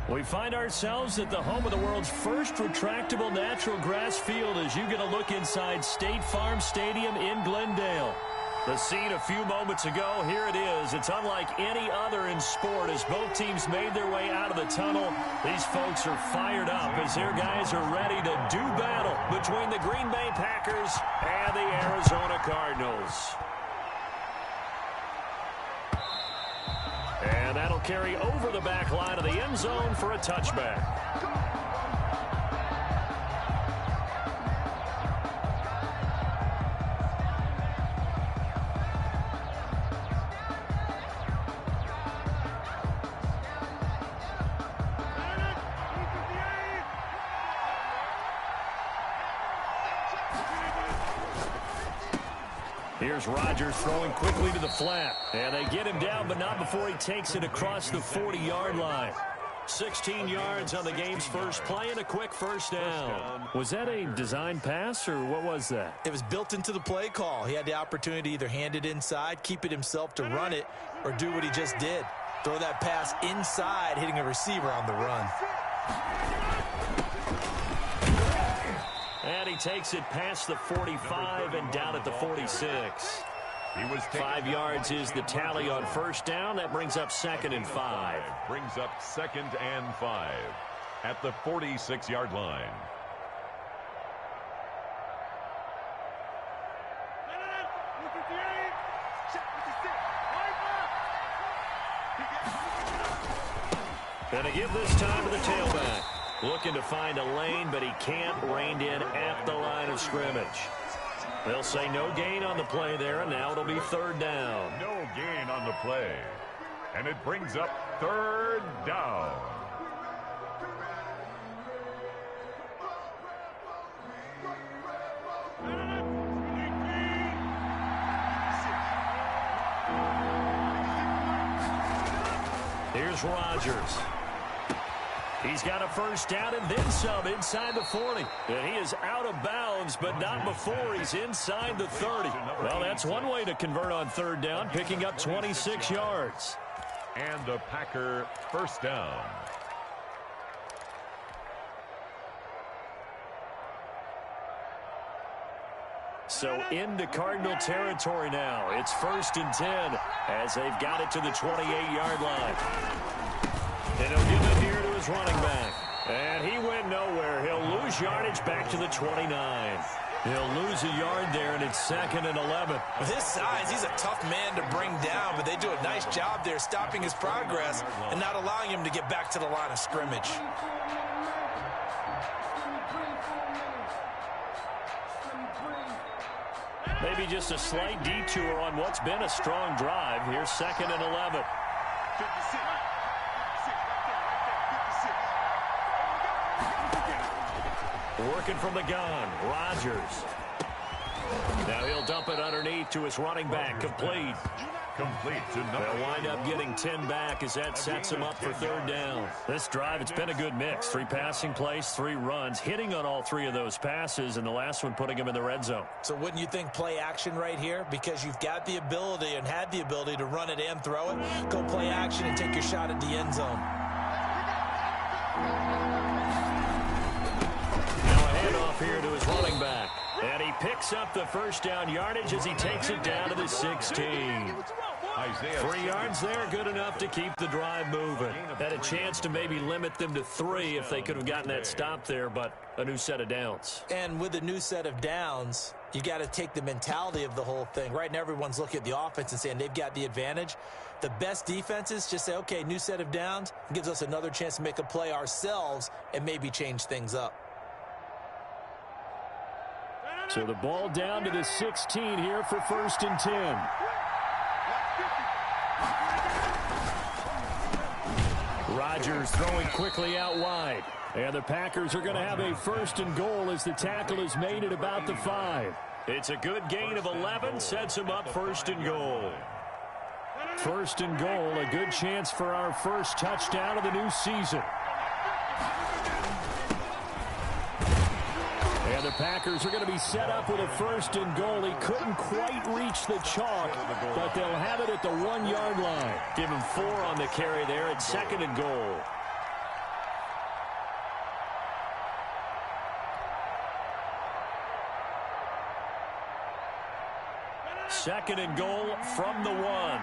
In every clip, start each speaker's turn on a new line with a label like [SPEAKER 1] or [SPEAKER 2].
[SPEAKER 1] We find ourselves at the home of the world's first retractable natural grass field as you get a look inside State Farm Stadium in Glendale. The scene a few moments ago, here it is. It's unlike any other in sport as both teams made their way out of the tunnel. These folks are fired up as their guys are ready to do battle between the Green Bay Packers and the Arizona Cardinals. And that'll carry over the back line of the end zone for a touchback. Here's Rodgers throwing quickly to the flat. And they get him down, but not before he takes it across the 40-yard line. 16 yards on the game's first play and a quick first down. Was that a design pass, or what was that?
[SPEAKER 2] It was built into the play call. He had the opportunity to either hand it inside, keep it himself to run it, or do what he just did. Throw that pass inside, hitting a receiver on the run.
[SPEAKER 1] And he takes it past the 45 and down at the 46. 5 yards is the tally on first down. That brings up 2nd and 5.
[SPEAKER 3] Brings up 2nd and 5 at the 46-yard line.
[SPEAKER 1] Gonna give this time to the tailback. Looking to find a lane, but he can't. Reined in at the line of scrimmage. They'll say no gain on the play there, and now it'll be 3rd down.
[SPEAKER 3] No gain on the play. And it brings up 3rd down.
[SPEAKER 1] Here's Rodgers. He's got a first down and then some inside the 40. And he is out of bounds, but not before he's inside the 30. Well, that's one way to convert on 3rd down, picking up 26 yards.
[SPEAKER 3] And a Packer first down.
[SPEAKER 1] So into Cardinal territory now. It's 1st and 10 as they've got it to the 28-yard line. And he'll give it here to his running back. And he went nowhere. He'll lose yardage back to the 29. He'll lose a yard there, and it's 2nd and 11.
[SPEAKER 2] With his size, he's a tough man to bring down, but they do a nice job there stopping his progress and not allowing him to get back to the line of scrimmage.
[SPEAKER 1] Maybe just a slight detour on what's been a strong drive. Here's 2nd and 11. Working from the gun, Rodgers. Now he'll dump it underneath to his running back, complete.
[SPEAKER 3] Complete to number.
[SPEAKER 1] They'll wind up getting 10 back as that sets him up for 3rd down. This drive, it's been a good mix. 3 passing plays, 3 runs, hitting on all 3 of those passes, and the last one putting him in the red zone. So
[SPEAKER 2] wouldn't you think play action right here? Because you've got the ability and had the ability to run it and throw it. Go play action and take your shot at the end zone.
[SPEAKER 1] Here to his running back. And he picks up the first down yardage as he takes it down to the 16. 3 yards there, good enough to keep the drive moving. Had a chance to maybe limit them to 3 if they could have gotten that stop there, but a new set of downs.
[SPEAKER 2] And with a new set of downs, you got to take the mentality of the whole thing. Right now, everyone's looking at the offense and saying they've got the advantage. The best defenses just say, okay, new set of downs, gives us another chance to make a play ourselves and maybe change things up.
[SPEAKER 1] So the ball down to the 16 here for 1st and 10. Rodgers throwing quickly out wide. And the Packers are going to have a 1st and goal as the tackle is made at about the 5. It's a good gain of 11, sets him up 1st and goal. 1st and goal, a good chance for our first touchdown of the new season. And the Packers are going to be set up with a 1st and goal. He couldn't quite reach the chalk, but they'll have it at the 1-yard line. Give him 4 on the carry there at 2nd and goal. Second and goal from the 1.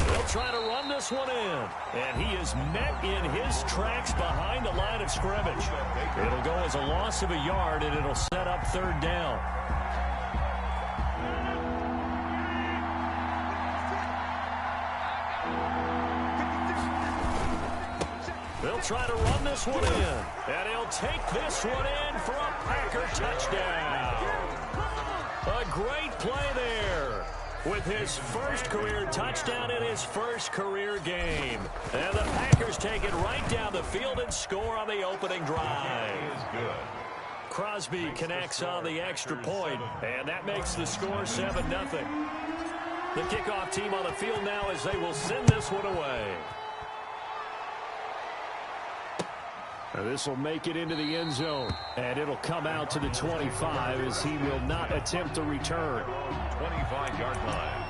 [SPEAKER 1] They'll try to run this one in. And he is met in his tracks behind the line of scrimmage. It'll go as a loss of a yard, and it'll set up third down. They'll try to run this one in. And he'll take this one in for a Packer touchdown. A great play there. With his first career touchdown in his first career game. And the Packers take it right down the field and score on the opening drive. Crosby connects on the extra point, and that makes the score 7-0. The kickoff team on the field now as they will send this one away. This will make it into the end zone, and it'll come out to the 25 as he will not attempt to return.
[SPEAKER 3] 25-yard line.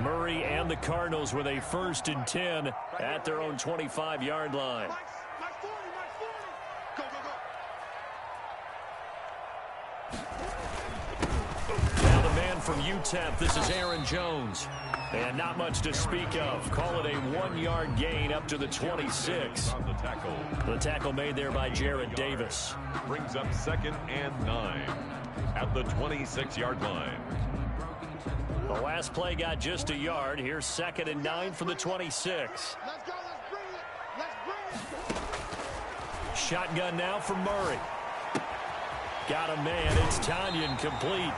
[SPEAKER 1] Murray and the Cardinals with a 1st and 10 at their own 25-yard line. From UTEP, this is Aaron Jones. And not much to speak of. Call it a 1-yard gain up to the 26. The tackle made there by Jared Davis.
[SPEAKER 3] Brings up 2nd and 9 at the 26-yard line.
[SPEAKER 1] The last play got just a yard. Here's 2nd and 9 from the 26.
[SPEAKER 4] Let's go. Let's bring it.
[SPEAKER 1] Shotgun now from Murray. Got a man. It's Tanyan complete.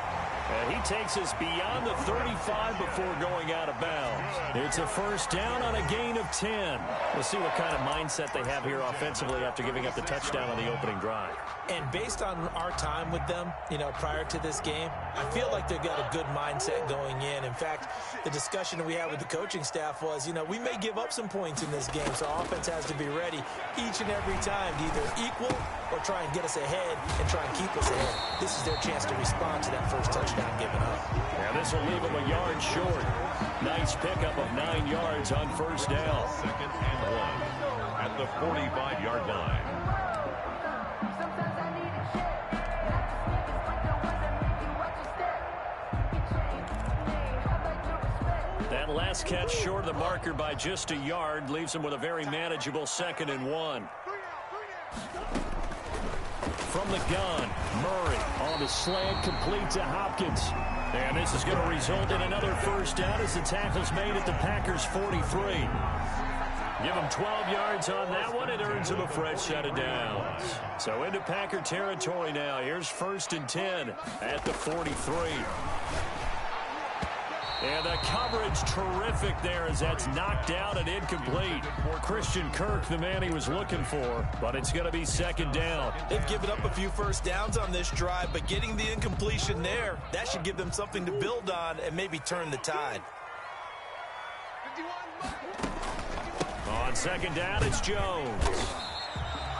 [SPEAKER 1] And he takes us beyond the 35 before going out of bounds. It's a first down on a gain of 10. We'll see what kind of mindset they have here offensively after giving up the touchdown on the opening drive.
[SPEAKER 2] And based on our time with them, prior to this game, I feel like they've got a good mindset going in. In fact, the discussion that we had with the coaching staff was, we may give up some points in this game, so our offense has to be ready each and every time to either equal or try and get us ahead and try and keep us ahead. This is their chance to respond to that first touchdown given up.
[SPEAKER 1] Yeah, this will leave them a yard short. Nice pickup of 9 yards on first down.
[SPEAKER 3] 2nd and 1 at the 45-yard line.
[SPEAKER 1] That last catch short of the marker by just a yard leaves him with a very manageable 2nd and 1. From the gun, Murray on the slant, complete to Hopkins. And this is going to result in another first down as the tackle's made at the Packers' 43. Give him 12 yards on that one. It earns him a fresh set of downs. So into Packer territory now. Here's 1st and 10 at the 43. And the coverage terrific there as that's knocked down and incomplete. Christian Kirk, the man he was looking for, but it's going to be 2nd down.
[SPEAKER 2] They've given up a few first downs on this drive, but getting the incompletion there, that should give them something to build on and maybe turn the tide.
[SPEAKER 1] On 2nd down, it's Jones.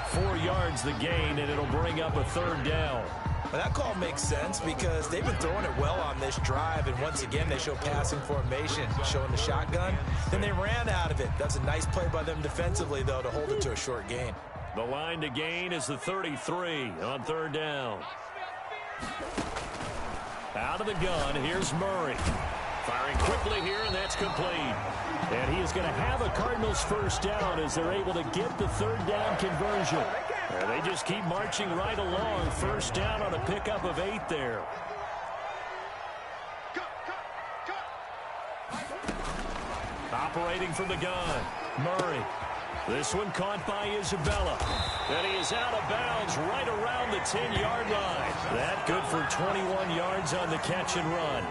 [SPEAKER 1] 4 yards the gain, and it'll bring up a 3rd down.
[SPEAKER 2] Well, that call makes sense because they've been throwing it well on this drive, and once again they show passing formation, showing the shotgun. Then they ran out of it. That's a nice play by them defensively, though, to hold it to a short gain.
[SPEAKER 1] The line to gain is the 33 on 3rd down. Out of the gun, here's Murray. Firing quickly here, and that's complete. And he is going to have a Cardinals first down as they're able to get the 3rd down conversion. And they just keep marching right along. First down on a pickup of 8 there. Operating from the gun, Murray. This one caught by Isabella. And he is out of bounds right around the 10-yard line. That good for 21 yards on the catch and run.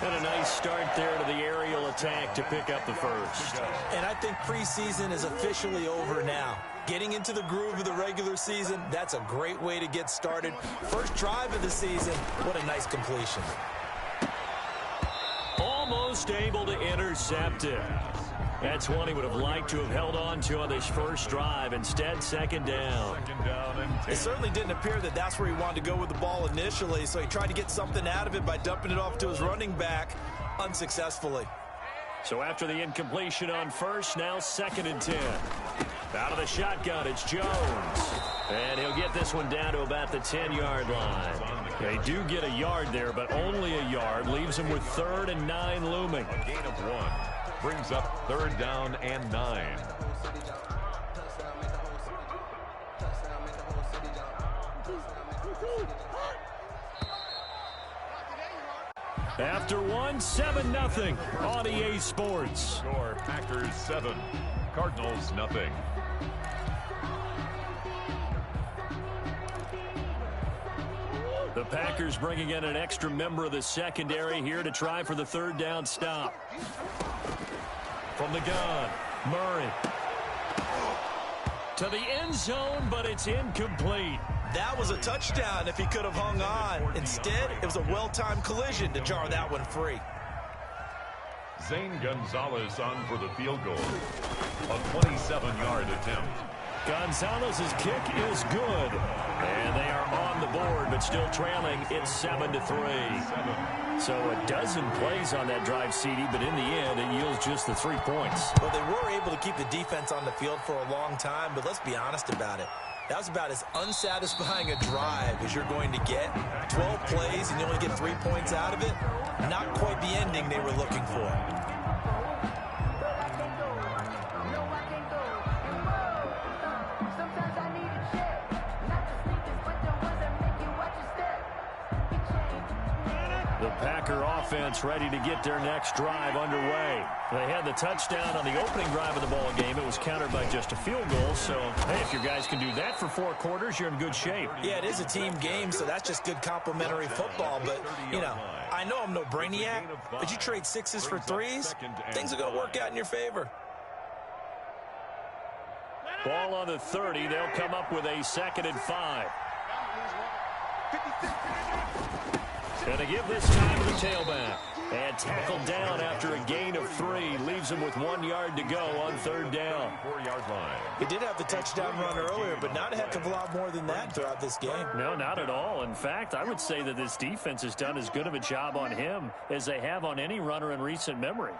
[SPEAKER 1] And a nice start there to the aerial attack to pick up the first.
[SPEAKER 2] And I think preseason is officially over now. Getting into the groove of the regular season, that's a great way to get started. First drive of the season, what a nice completion.
[SPEAKER 1] Almost able to intercept it. That's one he would have liked to have held on to on this first drive. Instead, 2nd down.
[SPEAKER 3] 2nd down and
[SPEAKER 2] It certainly didn't appear that that's where he wanted to go with the ball initially, so he tried to get something out of it by dumping it off to his running back unsuccessfully.
[SPEAKER 1] So after the incompletion on first, now 2nd and 10. Out of the shotgun, it's Jones. And he'll get this one down to about the 10-yard line. They do get a yard there, but only a yard. Leaves him with 3rd and 9 looming.
[SPEAKER 3] A gain of 1 brings up 3rd down and 9.
[SPEAKER 1] After 1, 7-0 on EA Sports.
[SPEAKER 3] Score Packers 7, Cardinals nothing.
[SPEAKER 1] The Packers bringing in an extra member of the secondary here to try for the 3rd down stop. From the gun, Murray. To the end zone, but it's incomplete.
[SPEAKER 2] That was a touchdown if he could have hung on. Instead, it was a well-timed collision to jar that one free.
[SPEAKER 3] Zane Gonzalez on for the field goal. A 27-yard attempt.
[SPEAKER 1] Gonzalez's kick is good. And they are on the board, but still trailing. It's 7-3. So a dozen plays on that drive, CD, but in the end, it yields just the 3 points.
[SPEAKER 2] Well, they were able to keep the defense on the field for a long time, but let's be honest about it. That was about as unsatisfying a drive as you're going to get. 12 plays and you only get 3 points out of it. Not quite the ending they were looking for.
[SPEAKER 1] The Packer offense ready to get their next drive underway. They had the touchdown on the opening drive of the ball game. It was countered by just a field goal. So, hey, if your guys can do that for 4 quarters, you're in good shape.
[SPEAKER 2] Yeah, it is a team game, so that's just good complimentary football. But, you know, I know I'm no brainiac, but you trade 6s for 3s, things are going to work out in your favor.
[SPEAKER 1] Ball on the 30. They'll come up with a 2nd and 5. Going to give this time to the tailback. And tackled down after a gain of 3. Leaves him with 1 yard to go on 3rd down.
[SPEAKER 3] 4-yard line.
[SPEAKER 2] He did have the touchdown run earlier, but not a heck of a lot more than that throughout this game.
[SPEAKER 1] No, not at all. In fact, I would say that this defense has done as good of a job on him as they have on any runner in recent memory.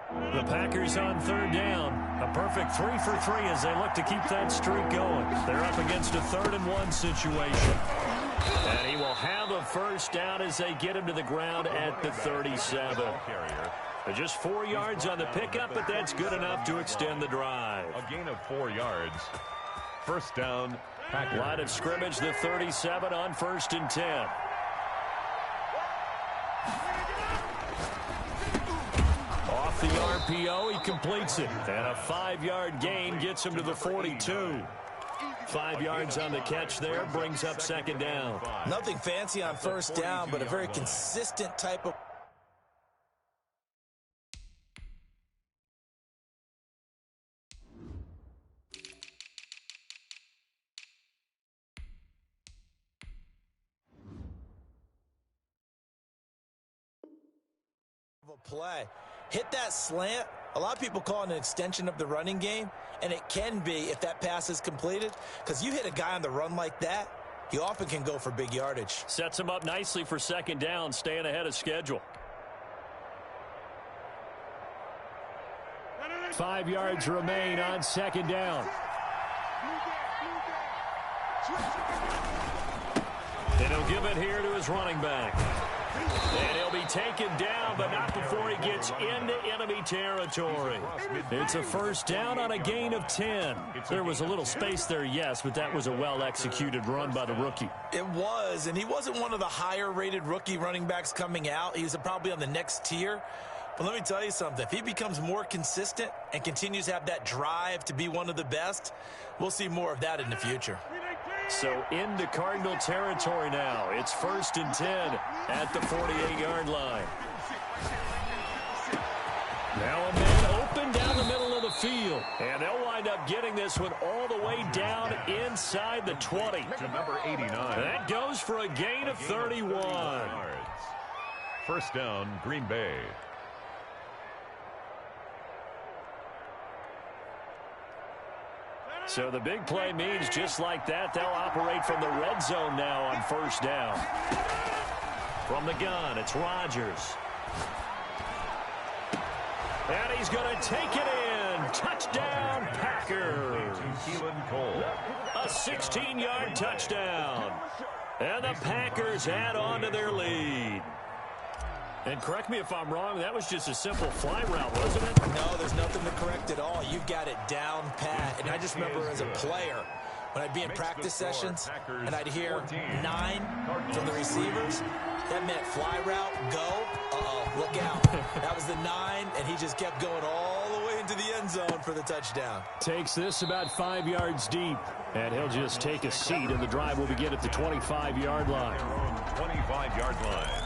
[SPEAKER 1] The Packers on 3rd down. A perfect 3 for 3 as they look to keep that streak going. They're up against a 3rd and 1 situation. And he will have a 1st down as they get him to the ground at the 37. Just 4 yards on the pickup, but that's good enough to extend the drive.
[SPEAKER 3] A gain of 4 yards. 1st down, Packers.
[SPEAKER 1] Line of scrimmage, the 37 on 1st and 10. Off the RPO, he completes it. And a 5-yard gain gets him to the 42. 5 yards on the catch there, brings up 2nd down.
[SPEAKER 2] Nothing fancy on 1st down, but a very consistent type of... play. Hit that slant. A lot of people call it an extension of the running game, and it can be if that pass is completed, because you hit a guy on the run like that, he often can go for big yardage.
[SPEAKER 1] Sets him up nicely for 2nd down, staying ahead of schedule. 5 yards remain on 2nd down. And he'll give it here to his running back. And he'll be taken down, but not before he gets into enemy territory. It's a 1st down on a gain of 10. There was a little space there, yes, but that was a well-executed run by the rookie.
[SPEAKER 2] It was, and he wasn't one of the higher-rated rookie running backs coming out. He's probably on the next tier. But let me tell you something. If he becomes more consistent and continues to have that drive to be one of the best, we'll see more of that in the future.
[SPEAKER 1] So into Cardinal territory now. It's 1st and 10 at the 48-yard line. Now a man open down the middle of the field. And they'll wind up getting this one all the way down inside the 20.
[SPEAKER 3] To number 89.
[SPEAKER 1] That goes for a gain of 31.
[SPEAKER 3] 1st down, Green Bay.
[SPEAKER 1] So the big play means just like that, they'll operate from the red zone now on first down. From the gun, it's Rodgers. And he's going to take it in. Touchdown, Packers. A 16-yard touchdown. And the Packers add on to their lead. And correct me if I'm wrong, that was just a simple fly route, wasn't it?
[SPEAKER 2] No, there's nothing to correct at all. You've got it down pat. And I just remember as a player, when I'd be in practice sessions and I'd hear 9 from the receivers, that meant fly route, go, uh-oh, look out. That was the 9, and he just kept going all the way into the end zone for the touchdown.
[SPEAKER 1] Takes this about 5 yards deep, and he'll just take a seat, and the drive will begin at the 25-yard line.
[SPEAKER 3] 25-yard line.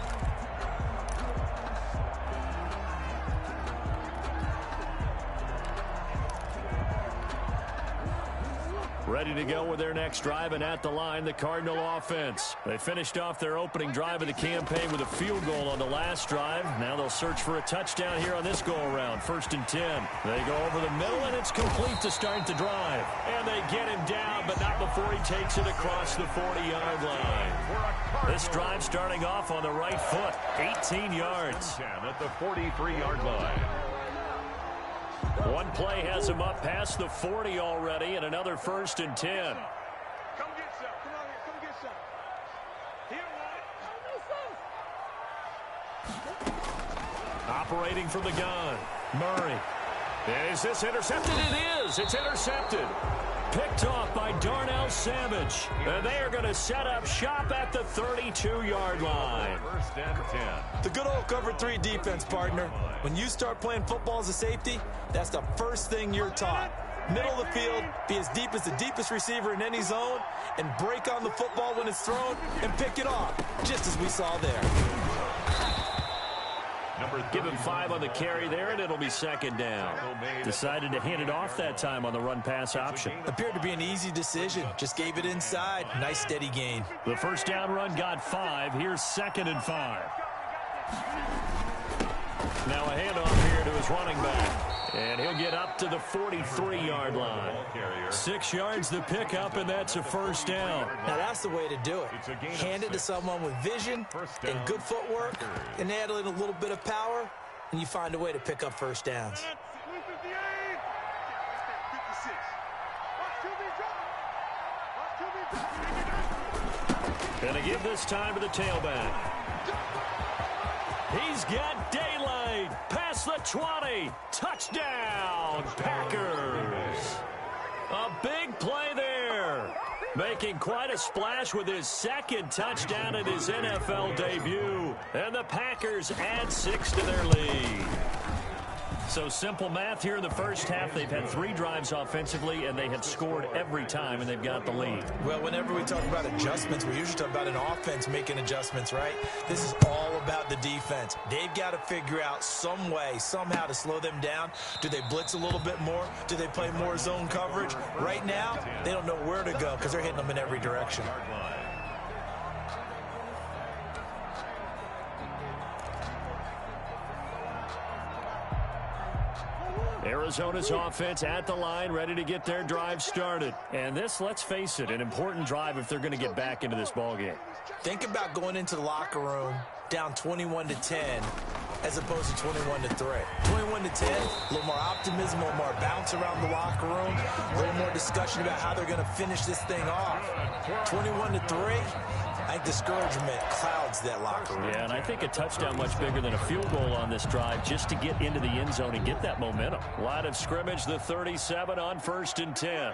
[SPEAKER 1] Ready to go with their next drive, and at the line, the Cardinal offense. They finished off their opening drive of the campaign with a field goal on the last drive. Now they'll search for a touchdown here on this go-around. 1st and 10. They go over the middle, and it's complete to start the drive. And they get him down, but not before he takes it across the 40-yard line. This drive starting off on the right foot. 18 yards.
[SPEAKER 3] At the 43-yard line.
[SPEAKER 1] One play has him up past the 40 already, and another 1st and 10.
[SPEAKER 4] Come get some. Come on here. Come get some. Here,
[SPEAKER 1] Operating from the gun. Murray. Is this intercepted? It is. It's intercepted. Picked off by Darnell Savage. And they are going to set up shop at the 32-yard line.
[SPEAKER 3] 1st and 10.
[SPEAKER 2] The good old cover 3 defense, partner. When you start playing football as a safety, that's the first thing you're taught. Middle of the field, be as deep as the deepest receiver in any zone, and break on the football when it's thrown and pick it off, just as we saw there.
[SPEAKER 1] Give him 5 on the carry there, and it'll be 2nd down. Decided to hand it off that time on the run-pass option.
[SPEAKER 2] Appeared to be an easy decision. Just gave it inside. Nice steady gain.
[SPEAKER 1] The first down run got 5. Here's 2nd and 5. Now a handoff here to his running back. And he'll get up to the 43-yard line. 6 yards the pickup, and that's a 1st down.
[SPEAKER 2] Now that's the way to do it. Hand it to someone with vision and good footwork, and add in a little bit of power, and you find a way to pick up 1st downs.
[SPEAKER 4] 56.
[SPEAKER 1] Gonna give this time to the tailback. He's got daylight. Past the 20. Touchdown, Packers. A big play there. Making quite a splash with his 2nd touchdown in his NFL debut. And the Packers add 6 to their lead. So simple math here in the first half. They've had 3 drives offensively, and they have scored every time, and they've got the lead.
[SPEAKER 2] Well, whenever we talk about adjustments, we usually talk about an offense making adjustments, right? This is all about the defense. They've got to figure out some way, somehow to slow them down. Do they blitz a little bit more? Do they play more zone coverage? Right now, they don't know where to go because they're hitting them in every direction.
[SPEAKER 1] Arizona's offense at the line, ready to get their drive started. And this, let's face it, an important drive if they're going to get back into this ballgame.
[SPEAKER 2] Think about going into the locker room down 21-10 as opposed to 21-3. 21-10, a little more optimism, a little more bounce around the locker room, a little more discussion about how they're going to finish this thing off. 21-3, I think discouragement clouds that locker room.
[SPEAKER 1] Yeah, and I think a touchdown much bigger than a field goal on this drive just to get into the end zone and get that momentum. Line of scrimmage, the 37 on 1st and 10.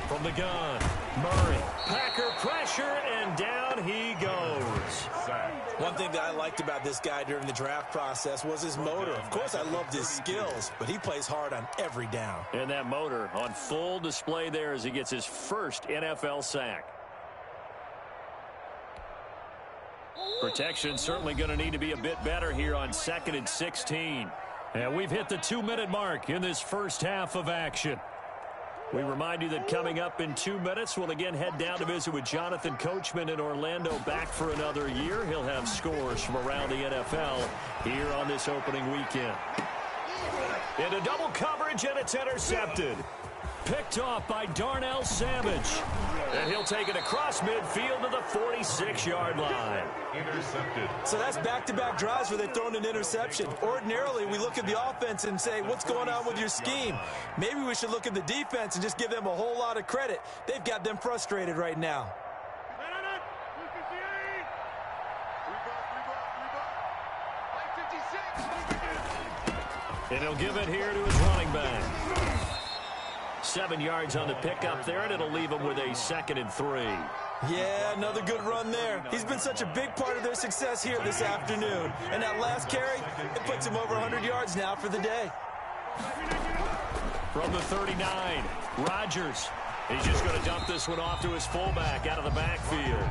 [SPEAKER 1] From the gun, Murray. Packer pressure, and down he goes.
[SPEAKER 2] One thing that I liked about this guy during the draft process was his motor. Of course, I loved his skills, but he plays hard on every down.
[SPEAKER 1] And that motor on full display there as he gets his first NFL sack. Protection certainly going to need to be a bit better here on 2nd and 16. And we've hit the 2-minute mark in this first half of action. We remind you that coming up in 2 minutes, we'll again head down to visit with Jonathan Coachman in Orlando, back for another year. He'll have scores from around the NFL here on this opening weekend. Into double coverage, and it's intercepted. Picked off by Darnell Savage. And he'll take it across midfield to the 46-yard line.
[SPEAKER 3] Intercepted.
[SPEAKER 2] So that's back-to-back drives where they've thrown an interception. Ordinarily, we look at the offense and say, what's going on with your scheme? Maybe we should look at the defense and just give them a whole lot of credit. They've got them frustrated right now.
[SPEAKER 1] And he'll give it here to his running back. 7 yards on the pickup there, and it'll leave him with a 2nd and 3.
[SPEAKER 2] Yeah, another good run there. He's been such a big part of their success here this afternoon. And that last carry, it puts him over 100 yards now for the day.
[SPEAKER 1] From the 39, Rodgers. He's just going to dump this one off to his fullback out of the backfield.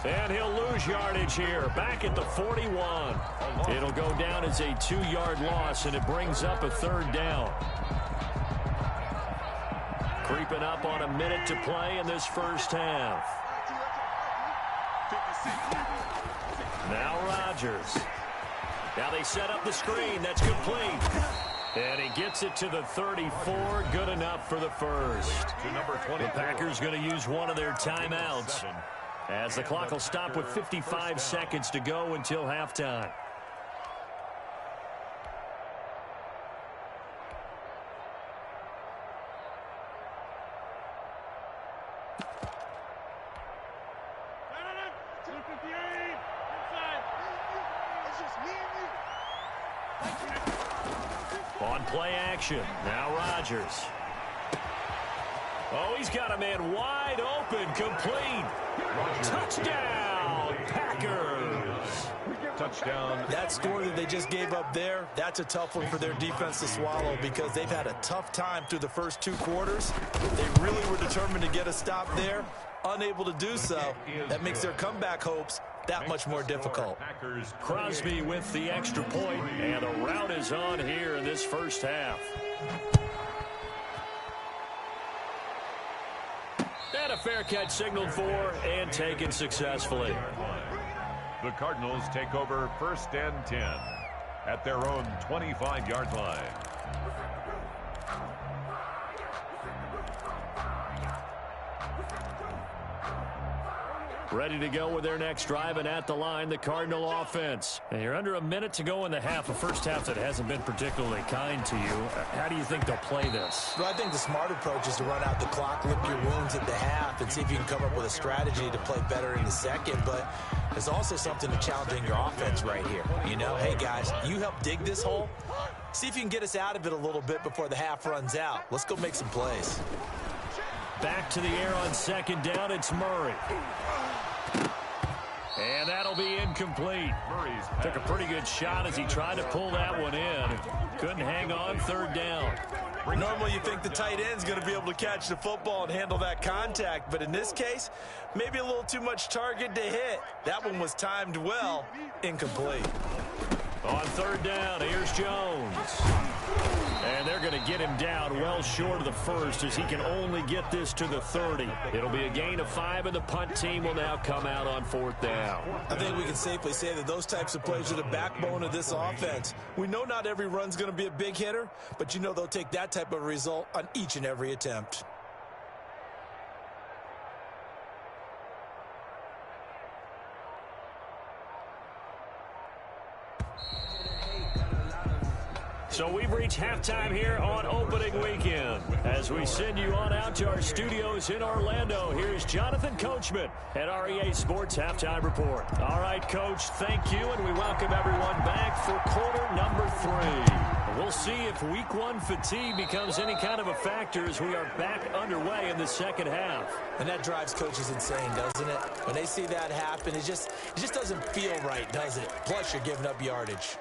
[SPEAKER 1] And he'll lose yardage here, back at the 41. It'll go down as a 2-yard loss, and it brings up a 3rd down. Creeping up on a minute to play in this first half. Now Rodgers. Now they set up the screen. That's complete. And he gets it to the 34. Good enough for the first. The Packers going to use one of their timeouts, as the clock will stop with 55 seconds to go until halftime. On play action, now Rodgers. Oh, he's got a man wide open, complete. Touchdown, Packers.
[SPEAKER 3] Touchdown.
[SPEAKER 2] That score that they just gave up there, that's a tough one for their defense to swallow, because they've had a tough time through the first 2 quarters. They really were determined to get a stop there, unable to do so. That makes their comeback hopes that much more difficult.
[SPEAKER 1] Crosby with the extra point, and the route is on here in this first half. And a fair catch signaled for and taken successfully.
[SPEAKER 3] The Cardinals take over 1st and 10 at their own 25-yard line.
[SPEAKER 1] Ready to go with their next drive, and at the line, the Cardinal offense. And you're under a minute to go in the half, a first half that hasn't been particularly kind to you. How do you think they'll play this?
[SPEAKER 2] Well, I think the smart approach is to run out the clock, lick your wounds at the half, and see if you can come up with a strategy to play better in the second. But there's also something to challenging your offense right here. You know, hey, guys, you help dig this hole. See if you can get us out of it a little bit before the half runs out. Let's go make some plays.
[SPEAKER 1] Back to the air on 2nd down, it's Murray. And that'll be incomplete. Took a pretty good shot as he tried to pull that one in. Couldn't hang on, 3rd down.
[SPEAKER 2] Normally you think the tight end's going to be able to catch the football and handle that contact, but in this case, maybe a little too much target to hit. That one was timed well, incomplete.
[SPEAKER 1] On 3rd down, here's Jones. And they're going to get him down well short of the first, as he can only get this to the 30. It'll be a gain of 5, and the punt team will now come out on 4th down.
[SPEAKER 2] I think we can safely say that those types of plays are the backbone of this offense. We know not every run's going to be a big hitter, but you know they'll take that type of result on each and every attempt.
[SPEAKER 1] So we've reached halftime here on opening weekend. As we send you on out to our studios in Orlando, here's Jonathan Coachman at REA Sports Halftime Report. All right, Coach, thank you, and we welcome everyone back for quarter number 3. We'll see if week 1 fatigue becomes any kind of a factor as we are back underway in the second half.
[SPEAKER 2] And that drives coaches insane, doesn't it? When they see that happen, it just doesn't feel right, does it? Plus, you're giving up yardage.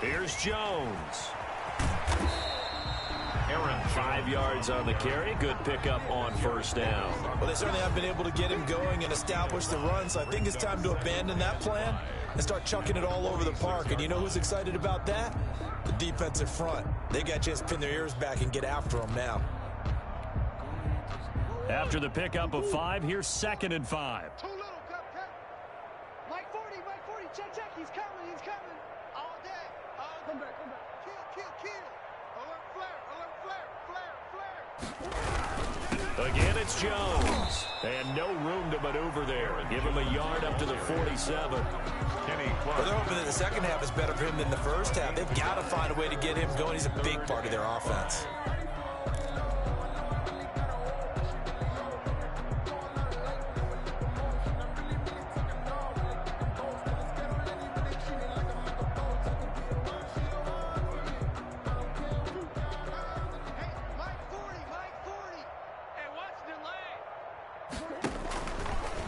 [SPEAKER 1] Here's Jones. 5 yards on the carry. Good pickup on 1st down.
[SPEAKER 2] Well, they certainly have been able to get him going and establish the run, so I think it's time to abandon that plan and start chucking it all over the park. And you know who's excited about that? The defensive front. They got a chance to pin their ears back and get after him now.
[SPEAKER 1] After the pickup of 5, here's 2nd and 5.
[SPEAKER 4] Too little, cut. Mike 40, check, he's coming. All day. Come back. Kill. Alert, flare.
[SPEAKER 1] Again, it's Jones. And no room to maneuver there. Give him a yard up to the 47.
[SPEAKER 2] Well, they're hoping that the second half is better for him than the first half. They've got to find a way to get him going. He's a big part of their offense.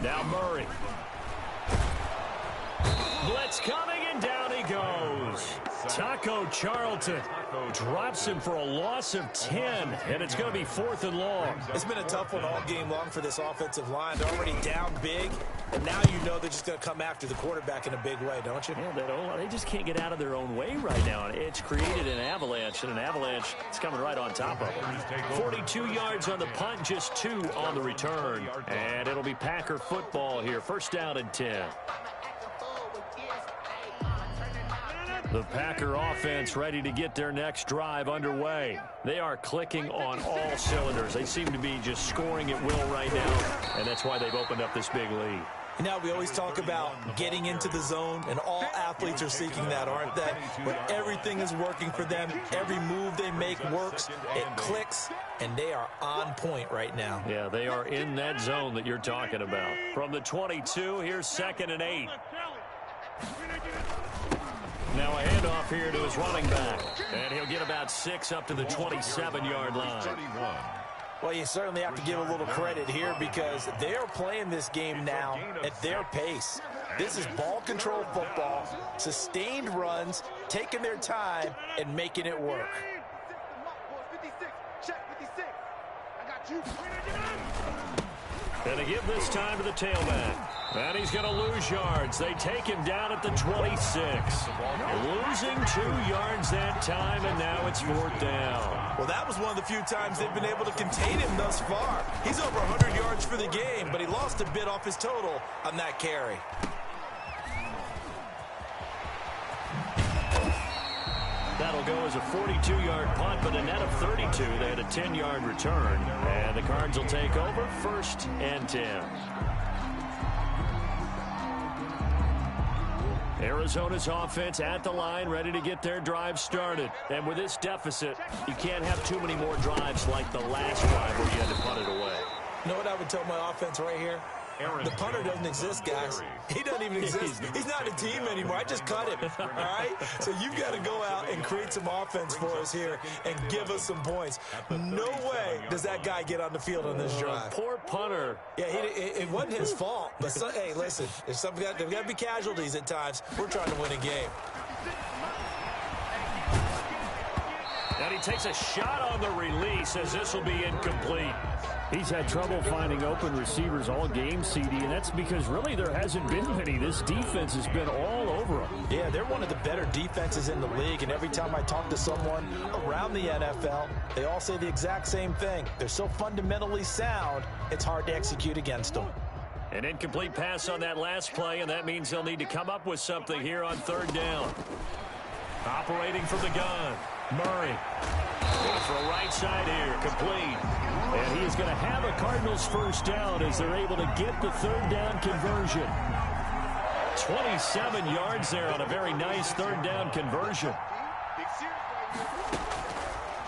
[SPEAKER 1] Now Murray. Blitz coming, and down he goes. Taco Charlton drops him for a loss of 10, and it's going to be 4th and long.
[SPEAKER 2] It's been a tough one all game long for this offensive line. They're already down big, and now you know they're just going to come after the quarterback in a big way, don't you?
[SPEAKER 1] Yeah, they just can't get out of their own way right now. It's created an avalanche, and an avalanche is coming right on top of them. 42 yards on the punt, just 2 on the return. And it'll be Packer football here. 1st down and 10. The Packer offense ready to get their next drive underway. They are clicking on all cylinders. They seem to be just scoring at will right now, and that's why they've opened up this big lead.
[SPEAKER 2] You know, we always talk about getting into the zone, and all athletes are seeking that, aren't they? But everything is working for them. Every move they make works. It clicks, and they are on point right now.
[SPEAKER 1] Yeah, they are in that zone that you're talking about. From the 22, here's 2nd and 8. Now a handoff here to his running back. And he'll get about 6 up to the 27-yard line.
[SPEAKER 2] Well, you certainly have to give a little credit here because they're playing this game now at their pace. This is ball control football, sustained runs, taking their time, and making it work.
[SPEAKER 1] And they give this time to the tailback. And he's going to lose yards. They take him down at the 26. Losing 2 yards that time, and now it's 4th down.
[SPEAKER 2] Well, that was one of the few times they've been able to contain him thus far. He's over 100 yards for the game, but he lost a bit off his total on that carry.
[SPEAKER 1] That'll go as a 42-yard punt, but a net of 32. They had a 10-yard return. And the Cards will take over 1st and 10. Arizona's offense at the line, ready to get their drive started. And with this deficit, you can't have too many more drives like the last drive where you had to punt it away.
[SPEAKER 2] You know what I would tell my offense right here? The punter doesn't exist, guys. He doesn't even exist. He's not a team anymore. I just cut him, all right? So you've got to go out and create some offense for us here and give us some points. No way does that guy get on the field on this drive.
[SPEAKER 1] Poor punter.
[SPEAKER 2] Yeah, it wasn't his fault. But, hey, listen, there's got to be casualties at times. We're trying to win a game.
[SPEAKER 1] And he takes a shot on the release as this will be incomplete.
[SPEAKER 5] He's had trouble finding open receivers all game, CD, and that's because really there hasn't been many. This defense has been all over them.
[SPEAKER 2] Yeah, they're one of the better defenses in the league, and every time I talk to someone around the NFL, they all say the exact same thing. They're so fundamentally sound, it's hard to execute against them.
[SPEAKER 1] An incomplete pass on that last play, and that means they'll need to come up with something here on 3rd down. Operating from the gun, Murray. Going for a right side here, complete. And he is going to have a Cardinals 1st down as they're able to get the 3rd down conversion. 27 yards there on a very nice 3rd down conversion.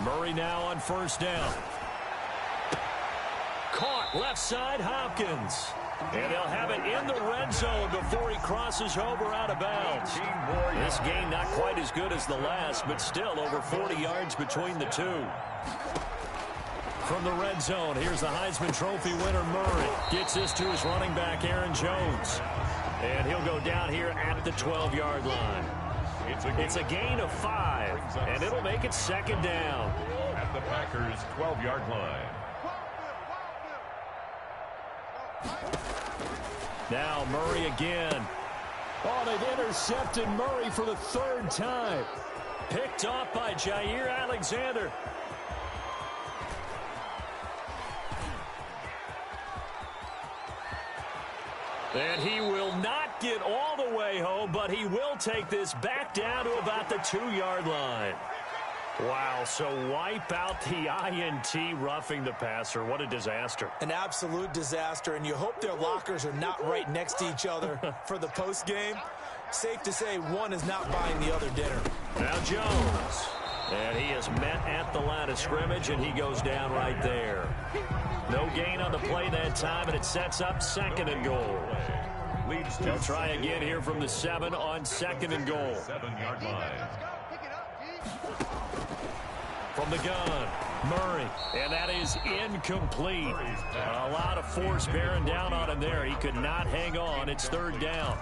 [SPEAKER 1] Murray now on 1st down. Caught left side, Hopkins. And they'll have it in the red zone before he crosses over out of bounds. This game not quite as good as the last, but still over 40 yards between the two. From the red zone, here's the Heisman Trophy winner, Murray. Gets this to his running back, Aaron Jones. And he'll go down here at the 12-yard line. It's a gain of 5, and it'll make it 2nd down.
[SPEAKER 3] At the Packers' 12-yard line.
[SPEAKER 1] Now Murray again. Oh, they've intercepted Murray for the 3rd time. Picked off by Jair Alexander. And he will not get all the way home, but he will take this back down to about the 2-yard line. Wow, so wipe out the INT roughing the passer. What a disaster.
[SPEAKER 2] An absolute disaster, and you hope their lockers are not right next to each other for the postgame. Safe to say one is not buying the other dinner.
[SPEAKER 1] Now Jones. And he is met at the line of scrimmage, and he goes down right there. No gain on the play that time, and it sets up 2nd and goal. They'll try again here from the 7 on 2nd and goal.
[SPEAKER 3] 7-yard line.
[SPEAKER 1] From the gun, Murray, and that is incomplete. A lot of force bearing down on him there. He could not hang on. It's 3rd down.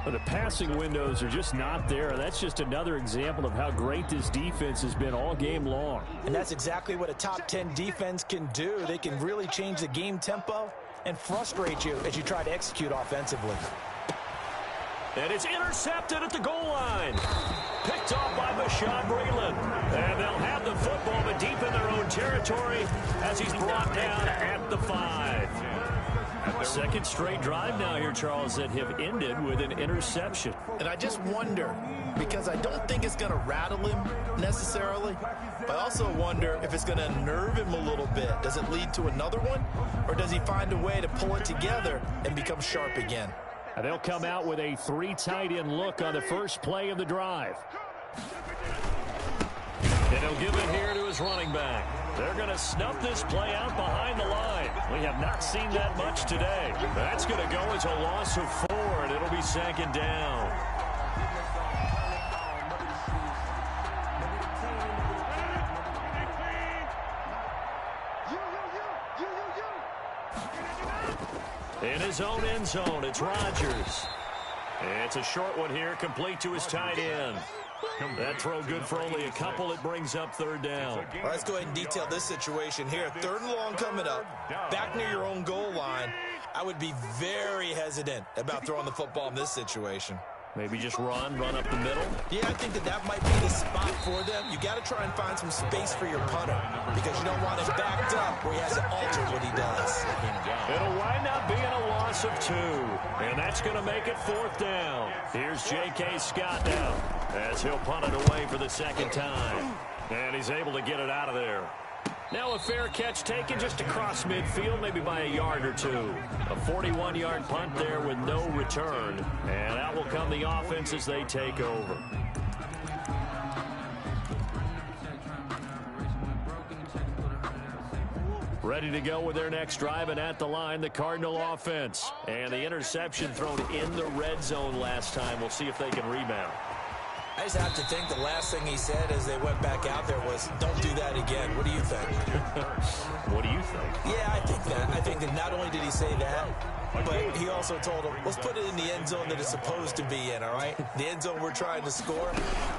[SPEAKER 5] The passing windows are just not there. That's just another example of how great this defense has been all game long.
[SPEAKER 2] And that's exactly what a top 10 defense can do. They can really change the game tempo and frustrate you as you try to execute offensively.
[SPEAKER 1] And it's intercepted at the goal line. Picked off by Bashaud Breeland. And they'll have the football, but deep in their own territory as he's brought down at the 5. 2nd straight drive now here, Charles, that have ended with an interception.
[SPEAKER 6] And I just wonder, because I don't think it's going to rattle him necessarily, but I also wonder if it's going to unnerve him a little bit. Does it lead to another one, or does he find a way to pull it together and become sharp again?
[SPEAKER 5] And they'll come out with a 3 tight end look on the first play of the drive.
[SPEAKER 1] And he'll give it here to his running back. They're going to snuff this play out behind the line. We have not seen that much today. That's going to go as a loss of 4, and it'll be 2nd down. In his own end zone, it's Rodgers. It's a short one here, complete to his tight end. That throw good for only a couple. It brings up 3rd down.
[SPEAKER 2] All right, let's go ahead and detail this situation here. 3rd and long coming up, back near your own goal line. I would be very hesitant about throwing the football in this situation.
[SPEAKER 1] Maybe just run up the middle.
[SPEAKER 2] Yeah, I think that might be the spot for them. You got to try and find some space for your punter because you don't want him backed up where he has to alter what he does.
[SPEAKER 1] It'll wind up being a loss of 2, and that's going to make it 4th down. Here's J.K. Scott now as he'll punt it away for the 2nd time. And he's able to get it out of there. Now a fair catch taken just across midfield, maybe by a yard or 2. A 41-yard punt there with no return. And out will come the offense as they take over. Ready to go with their next drive, and at the line, the Cardinal offense. And the interception thrown in the red zone last time. We'll see if they can rebound.
[SPEAKER 2] I just have to think the last thing he said as they went back out there was, don't do that again. What do you think?
[SPEAKER 1] What do you think?
[SPEAKER 2] Yeah, I think that. I think that not only did he say that, but he also told him, let's put it in the end zone that it's supposed to be in, all right? The end zone we're trying to score.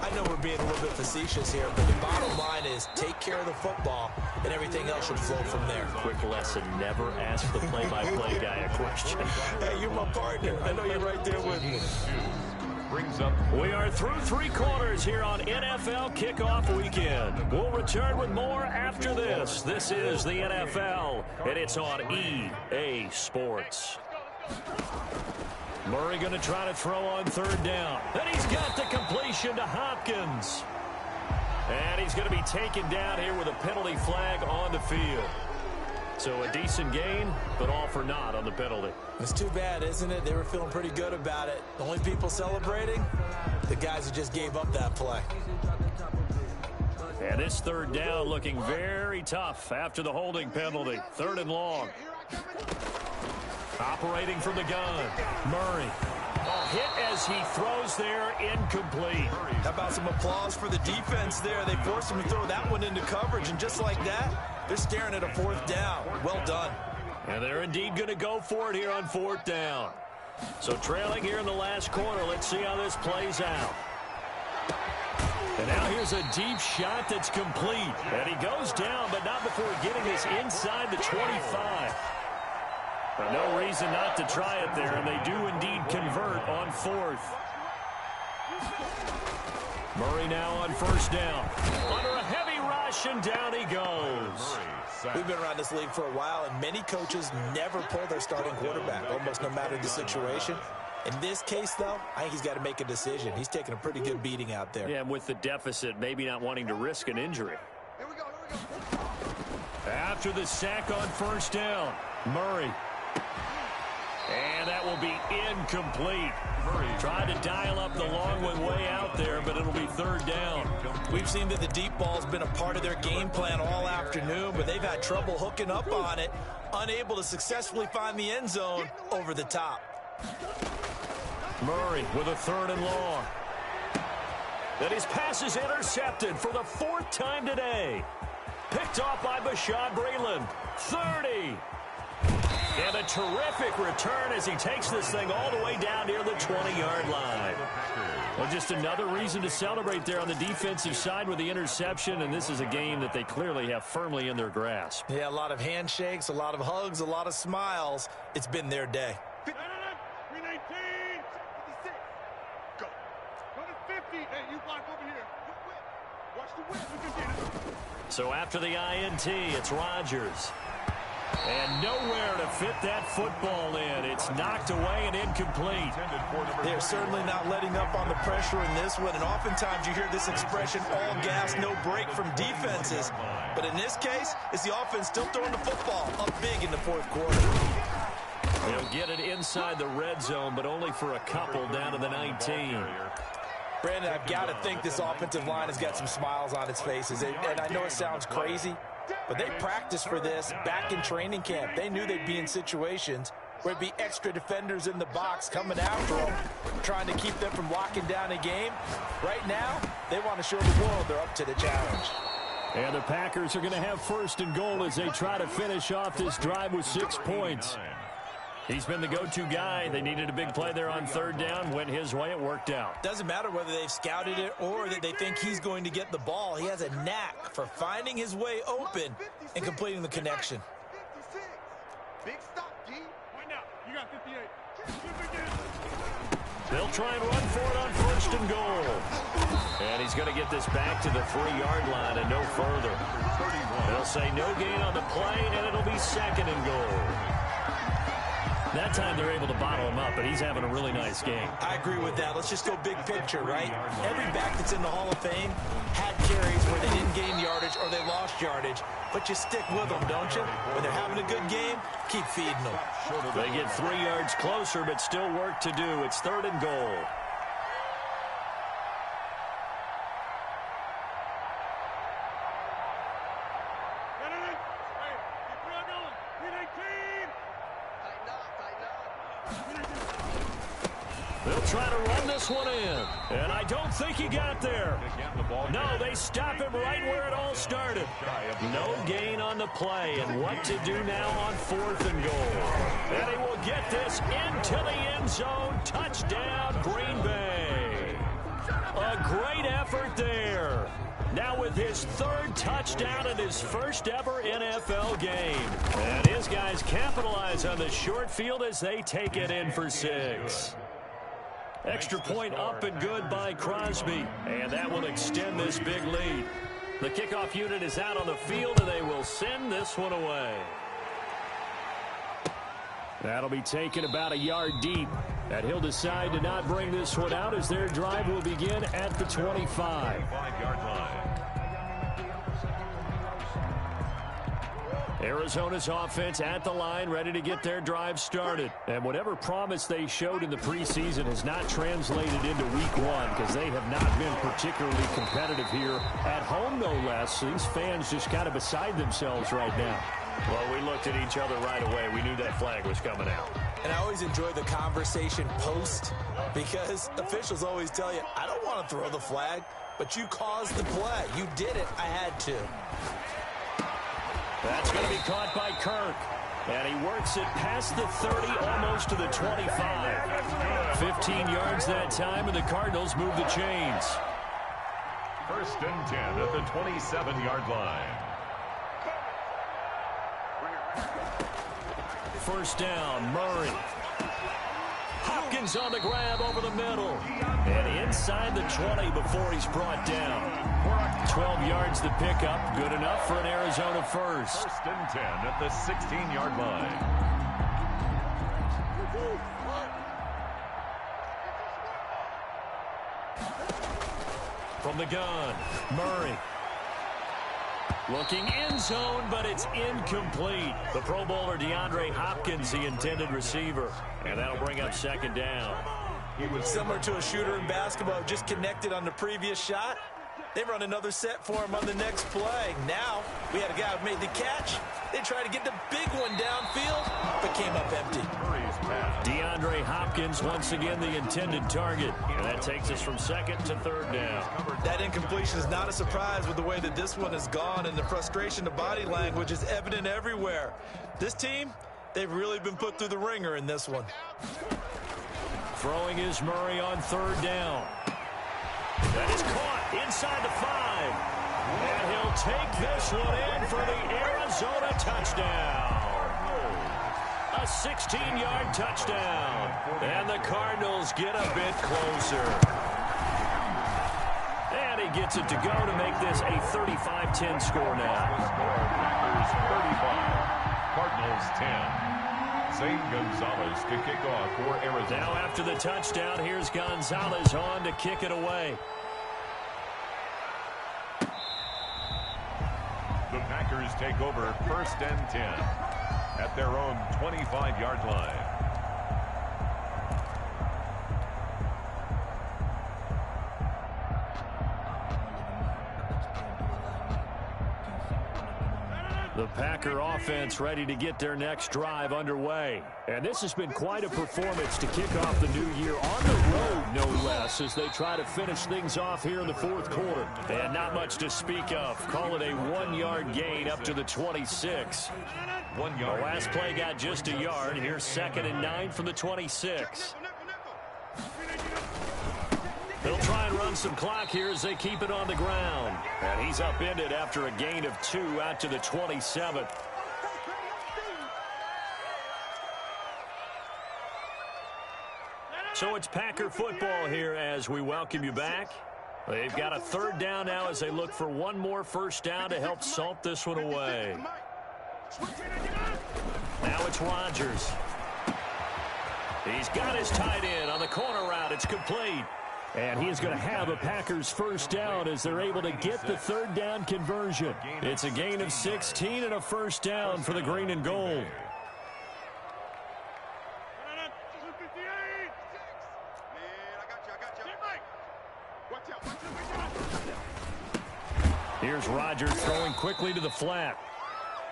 [SPEAKER 2] I know we're being a little bit facetious here, but the bottom line is take care of the football, and everything else should flow from there.
[SPEAKER 1] Quick lesson, never ask the play-by-play guy a question.
[SPEAKER 2] Hey, you're my partner. I know you're right there with me.
[SPEAKER 1] We are through 3 quarters here on NFL Kickoff Weekend. We'll return with more after this. This is the NFL, and it's on EA Sports. Murray going to try to throw on 3rd down. Then he's got the completion to Hopkins. And he's going to be taken down here with a penalty flag on the field. So a decent gain, but all for naught on the penalty.
[SPEAKER 2] It's too bad, isn't it? They were feeling pretty good about it. The only people celebrating, the guys who just gave up that play.
[SPEAKER 1] And this 3rd down looking very tough after the holding penalty. 3rd and long. Operating from the gun, Murray. Hit as he throws there, incomplete.
[SPEAKER 2] How about some applause for the defense there? They forced him to throw that one into coverage, and just like that, they're staring at a 4th down. Well done.
[SPEAKER 1] And they're indeed going to go for it here on 4th down. So trailing here in the last quarter, let's see how this plays out. And now here's a deep shot that's complete. And he goes down, but not before getting this inside the 25. No reason not to try it there, and they do indeed convert on 4th. Murray now on 1st down. Under a heavy rush, and down he goes.
[SPEAKER 2] We've been around this league for a while, and many coaches never pull their starting quarterback, almost no matter the situation. In this case, though, I think he's got to make a decision. He's taking a pretty good beating out there.
[SPEAKER 5] Yeah, and with the deficit, maybe not wanting to risk an injury.
[SPEAKER 4] Here we go.
[SPEAKER 5] After the sack on first down, Murray. And that will be incomplete. Tried to dial up the long one way out there, but it'll be third down.
[SPEAKER 2] We've seen that the deep ball's been a part of their game plan all afternoon, but they've had trouble hooking up on it, unable to successfully find the end zone over the top.
[SPEAKER 5] Murray with a third and long. Then his pass is intercepted for the fourth time today. Picked off by Bashaud Breeland. 30. And a terrific return as he takes this thing all the way down near the 20-yard line. Well, just another reason to celebrate there on the defensive side with the interception, and this is a game that they clearly have firmly in their grasp.
[SPEAKER 2] Yeah, a lot of handshakes, a lot of hugs, a lot of smiles. It's been their day.
[SPEAKER 4] 319. 56. Go. Go to 50. Hey, you block over here. Watch the whip. We can get it.
[SPEAKER 5] So after the INT, it's Rodgers. And nowhere to fit that football in. It's knocked away and incomplete.
[SPEAKER 2] They're certainly not letting up on the pressure in this one. And oftentimes you hear this expression, all gas, no break from defenses. But in this case, it's the offense still throwing the football up big in the fourth quarter.
[SPEAKER 5] They'll get it inside the red zone, but only for a couple down to the 19.
[SPEAKER 2] Brandon, I've got to think this offensive line has got some smiles on its faces. And I know it sounds crazy, but they practiced for this back in training camp. They knew they'd be in situations where there'd be extra defenders in the box coming after them, trying to keep them from locking down a game. Right now, they want to show the world they're up to the challenge.
[SPEAKER 5] And the Packers are going to have first and goal as they try to finish off this drive with 6 points. He's been the go-to guy. They needed a big play there on third down. Went his way. It worked out.
[SPEAKER 2] Doesn't matter whether they've scouted it or that they think he's going to get the ball. He has a knack for finding his way open and completing the connection.
[SPEAKER 4] 56. Big stop, D. Right now. You got 58.
[SPEAKER 5] They'll try and run for it on first and goal. And he's going to get this back to the 3-yard line and no further. They'll say no gain on the play, and it'll be second and goal. That time they're able to bottle him up, but he's having a really nice game.
[SPEAKER 2] I agree with that. Let's just go big picture, right? Every back that's in the Hall of Fame had carries where they didn't gain yardage or they lost yardage, but you stick with them, don't you? When they're having a good game, keep feeding them.
[SPEAKER 5] They get 3 yards closer, but still work to do. It's third and goal. They'll try to run this one in, and I don't think he got there. No, they stop him right where it all started. No gain on the play, and what to do now on fourth and goal. And he will get this into the end zone. Touchdown, Green Bay. A great effort there. Now with his third touchdown in his first ever NFL game. And his guys capitalize on the short field as they take it in for 6. Extra point up and good by Crosby, and that will extend this big lead. The kickoff unit is out on the field, and they will send this one away. That'll be taken about a yard deep, and he'll decide to not bring this one out as their drive will begin at the 25.
[SPEAKER 3] 5-yard line.
[SPEAKER 5] Arizona's offense at the line, ready to get their drive started. And whatever promise they showed in the preseason has not translated into week 1 because they have not been particularly competitive here at home, no less. So these fans just kind of beside themselves right now. Well, we looked at each other right away. We knew that flag was coming out.
[SPEAKER 2] And I always enjoy the conversation post because officials always tell you, I don't want to throw the flag, but you caused the play. You did it. I had to.
[SPEAKER 5] That's going to be caught by Kirk. And he works it past the 30, almost to the 25. 15 yards that time, and the Cardinals move the chains.
[SPEAKER 3] First and 10 at the 27-yard line.
[SPEAKER 5] First down, Murray. Hopkins
[SPEAKER 1] Hopkins on the grab over the middle. And inside the 20 before he's brought down. 12 yards the pickup. Good enough for an Arizona first.
[SPEAKER 3] First and 10 at the 16-yard line.
[SPEAKER 1] From the gun, Murray. Looking end zone, but it's incomplete. The Pro Bowler DeAndre Hopkins, the intended receiver. And that'll bring up second down.
[SPEAKER 2] Similar to a shooter in basketball, just connected on the previous shot. They run another set for him on the next play. Now, we had a guy who made the catch. They tried to get the big one downfield, but came up empty.
[SPEAKER 1] DeAndre Hopkins, once again, the intended target. And that takes us from second to third down.
[SPEAKER 2] That incompletion is not a surprise with the way that this one has gone, and the frustration, the body language is evident everywhere. This team, they've really been put through the ringer in this one.
[SPEAKER 1] Throwing is Murray on third down. That is caught inside the 5. And he'll take this one in for the Arizona touchdown. A 16-yard touchdown. And the Cardinals get a bit closer. And he gets it to go to make this a 35-10 score now.
[SPEAKER 3] Packers 35, Cardinals 10. Zane Gonzalez to kick off for Arizona.
[SPEAKER 1] Now after the touchdown, here's Gonzalez on to kick it away.
[SPEAKER 3] The Packers take over first and 10 at their own 25-yard line.
[SPEAKER 1] The Packer offense ready to get their next drive underway. And this has been quite a performance to kick off the new year on the road, no less, as they try to finish things off here in the fourth quarter. And not much to speak of. Call it a 1-yard gain up to the 26.
[SPEAKER 3] 1
[SPEAKER 1] The
[SPEAKER 3] yard.
[SPEAKER 1] last play got just a yard. Here's 2nd and 9 from the 26. They'll try and run some clock here as they keep it on the ground. And he's upended after a gain of 2 out to the 27. So it's Packer football here as we welcome you back. They've got a third down now as they look for one more first down to help salt this one away. Now it's Rodgers. He's got his tight end on the corner route. It's complete. And he is going to have a Packers first down as they're able to get the third down conversion. It's a gain of 16 and a first down for the green and gold. Here's Rodgers throwing quickly to the flat.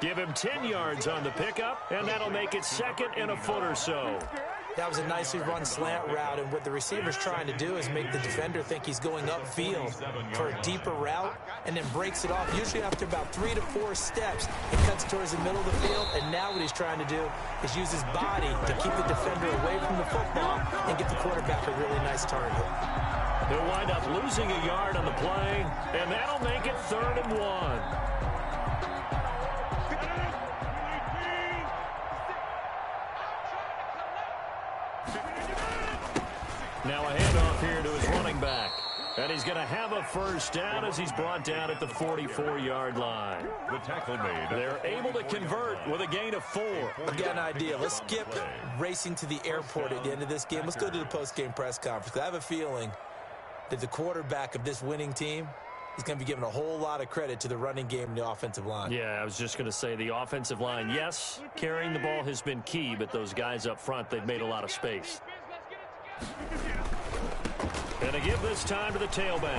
[SPEAKER 1] Give him 10 yards on the pickup, and that'll make it 2nd and a foot or so.
[SPEAKER 2] That was a nicely run slant route, and what the receiver's trying to do is make the defender think he's going upfield for a deeper route, and then breaks it off. Usually after about 3 to 4 steps, it cuts towards the middle of the field, and now what he's trying to do is use his body to keep the defender away from the football and get the quarterback a really nice target.
[SPEAKER 1] They'll wind up losing a yard on the play, and that'll make it 3rd and 1. Now a handoff here to his running back. And he's going to have a first down as he's brought down at the 44-yard line.
[SPEAKER 3] The tackle made.
[SPEAKER 1] They're able to convert with a gain of 4.
[SPEAKER 2] I've got an idea. Let's skip racing to the airport at the end of this game. Let's go to the post-game press conference. I have a feeling that the quarterback of this winning team is going to be given a whole lot of credit to the running game and the offensive line.
[SPEAKER 1] Yeah, I was just going to say the offensive line, yes, carrying the ball has been key, but those guys up front, they've made a lot of space. And to give this time to the tailback.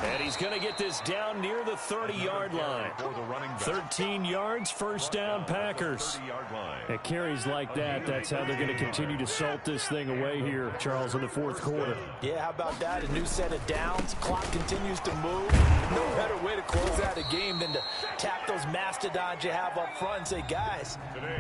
[SPEAKER 1] And he's going to get this down near the 30-yard line. 13 yards, first down, Packers. At carries like that, that's how they're going to continue to salt this thing away here, Charles, in the fourth quarter.
[SPEAKER 2] Yeah, how about that? A new set of downs. Clock continues to move. No better way to close out a game than to tap those mastodons you have up front and say, guys,